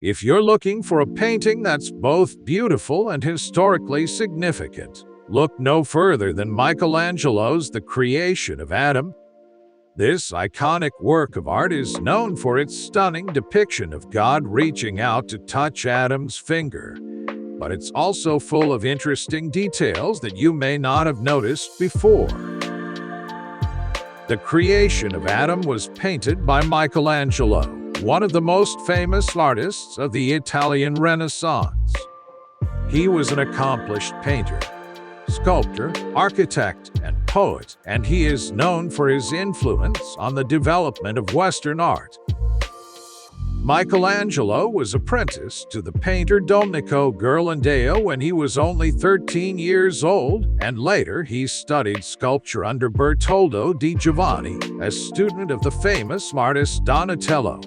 If you're looking for a painting that's both beautiful and historically significant, look no further than Michelangelo's The Creation of Adam. This iconic work of art is known for its stunning depiction of God reaching out to touch Adam's finger, but it's also full of interesting details that you may not have noticed before. The Creation of Adam was painted by Michelangelo, one of the most famous artists of the Italian Renaissance. He was an accomplished painter, sculptor, architect, and poet, and he is known for his influence on the development of Western art. Michelangelo was apprenticed to the painter Domenico Ghirlandaio when he was only 13 years old, and later he studied sculpture under Bertoldo di Giovanni, a student of the famous artist Donatello.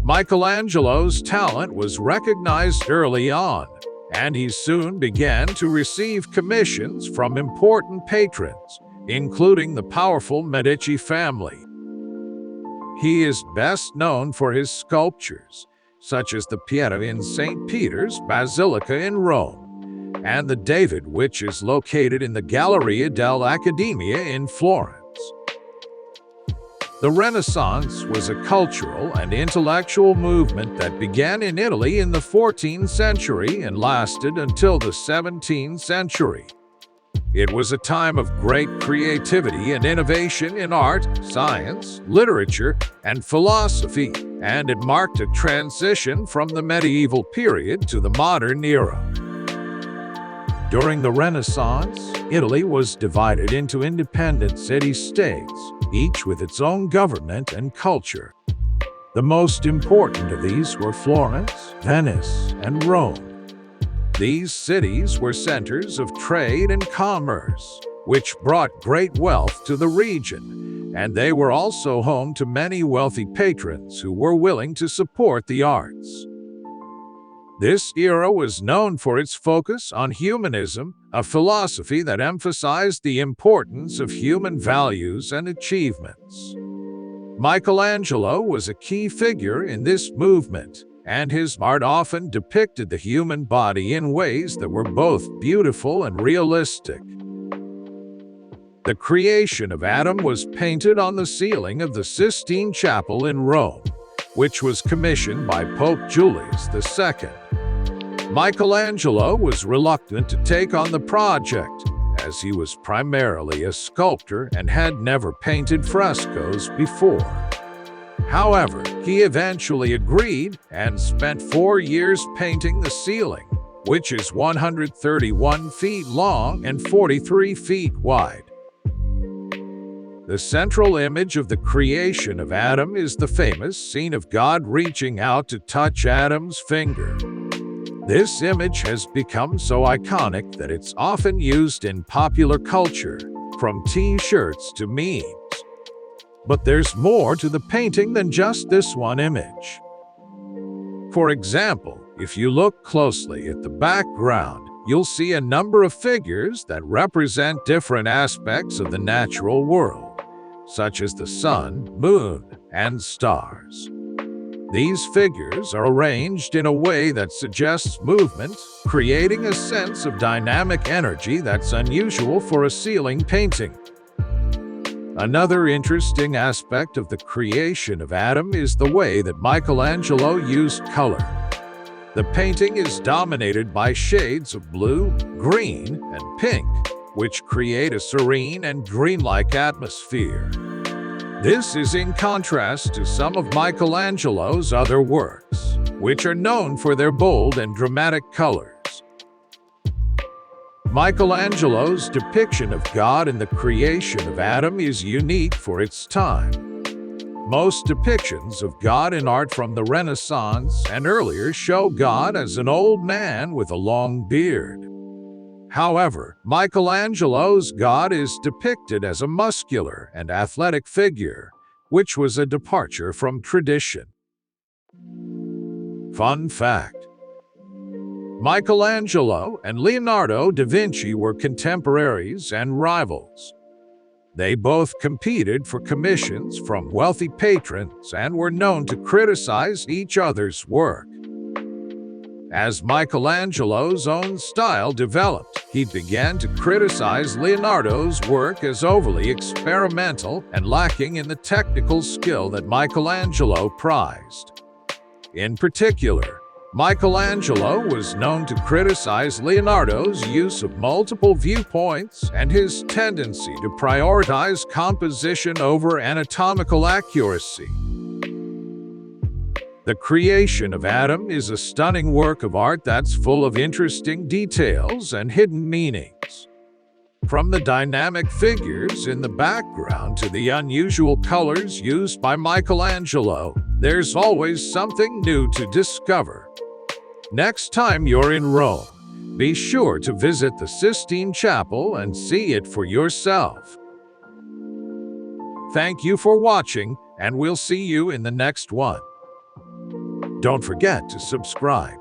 Michelangelo's talent was recognized early on, and he soon began to receive commissions from important patrons, including the powerful Medici family. He is best known for his sculptures, such as the Pieta in St. Peter's Basilica in Rome, and the David, which is located in the Galleria dell'Accademia in Florence. The Renaissance was a cultural and intellectual movement that began in Italy in the 14th century and lasted until the 17th century. It was a time of great creativity and innovation in art, science, literature, and philosophy, and it marked a transition from the medieval period to the modern era. During the Renaissance, Italy was divided into independent city-states, each with its own government and culture. The most important of these were Florence, Venice, and Rome. These cities were centers of trade and commerce, which brought great wealth to the region, and they were also home to many wealthy patrons who were willing to support the arts. This era was known for its focus on humanism, a philosophy that emphasized the importance of human values and achievements. Michelangelo was a key figure in this movement, and his art often depicted the human body in ways that were both beautiful and realistic. The Creation of Adam was painted on the ceiling of the Sistine Chapel in Rome, which was commissioned by Pope Julius II. Michelangelo was reluctant to take on the project, as he was primarily a sculptor and had never painted frescoes before. However, he eventually agreed and spent 4 years painting the ceiling, which is 131 feet long and 43 feet wide. The central image of the Creation of Adam is the famous scene of God reaching out to touch Adam's finger. This image has become so iconic that it's often used in popular culture, from t-shirts to memes. But there's more to the painting than just this one image. For example, if you look closely at the background, you'll see a number of figures that represent different aspects of the natural world, such as the sun, moon, and stars. These figures are arranged in a way that suggests movement, creating a sense of dynamic energy that's unusual for a ceiling painting. Another interesting aspect of the Creation of Adam is the way that Michelangelo used color. The painting is dominated by shades of blue, green, and pink, which create a serene and dreamlike atmosphere. This is in contrast to some of Michelangelo's other works, which are known for their bold and dramatic colors. Michelangelo's depiction of God in the Creation of Adam is unique for its time. Most depictions of God in art from the Renaissance and earlier show God as an old man with a long beard. However, Michelangelo's God is depicted as a muscular and athletic figure, which was a departure from tradition. Fun fact: Michelangelo and Leonardo da Vinci were contemporaries and rivals. They both competed for commissions from wealthy patrons and were known to criticize each other's work. As Michelangelo's own style developed, he began to criticize Leonardo's work as overly experimental and lacking in the technical skill that Michelangelo prized. In particular, Michelangelo was known to criticize Leonardo's use of multiple viewpoints and his tendency to prioritize composition over anatomical accuracy. The Creation of Adam is a stunning work of art that's full of interesting details and hidden meanings. From the dynamic figures in the background to the unusual colors used by Michelangelo, there's always something new to discover. Next time you're in Rome, be sure to visit the Sistine Chapel and see it for yourself. Thank you for watching, and we'll see you in the next one. Don't forget to subscribe.